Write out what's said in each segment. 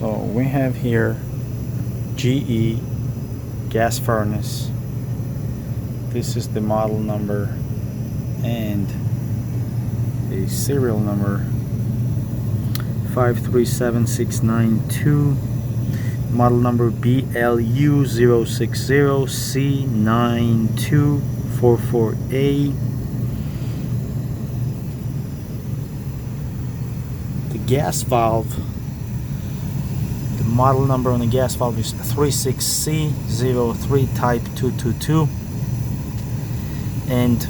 So we have here GE gas furnace. This is the model number and the serial number 537692, model number BLU060C9244A. The gas valve, the model number on the gas valve is 36C03 type 222. And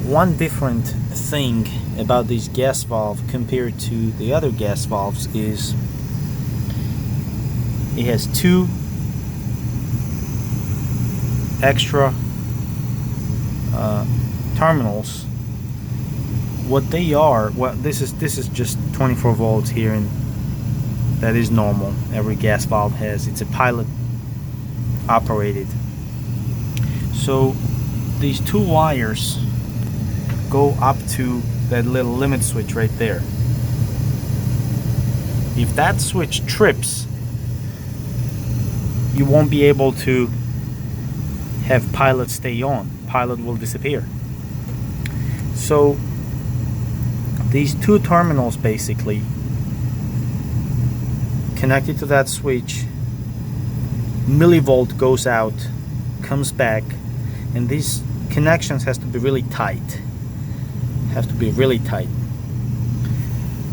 one different thing about this gas valve compared to the other gas valves is it has two extra terminals. What they are, well, this is just 24 volts here, and that is normal. Every gas valve has. It's a pilot operated. So these two wires go up to that little limit switch right there. If that switch trips, you won't be able to have pilot stay on. Pilot will disappear. So these two terminals basically connected to that switch, millivolt goes out, comes back, and these connections has to be really tight. Have to be really tight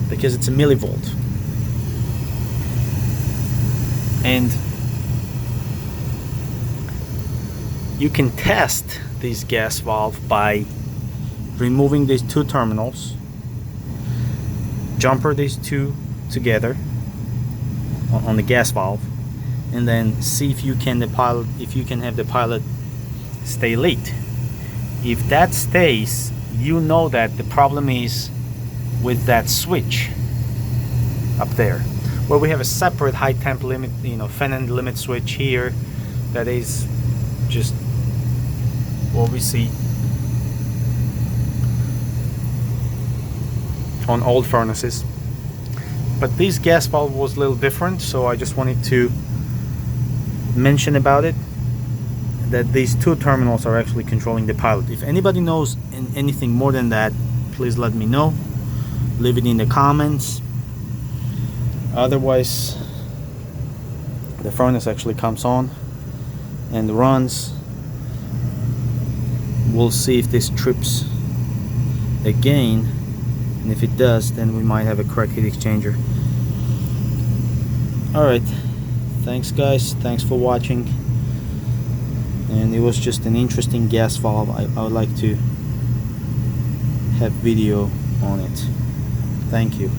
because it's a millivolt. And you can test this gas valve by removing these two terminals, jumper these two together on the gas valve, and then see if you can have the pilot stay lit. If that stays, you know that the problem is with that switch up there, where we have a separate high temp limit, fan and limit switch here. That is just what we see on old furnaces. But this gas valve was a little different, so I just wanted to mention about it, that these two terminals are actually controlling the pilot. If anybody knows anything more than that, please let me know. Leave it in the comments. Otherwise, the furnace actually comes on and runs. We'll see if this trips again, and if it does, then we might have a cracked heat exchanger. Alright, thanks guys, thanks for watching. And it was just an interesting gas valve. I would like to have video on it. Thank you.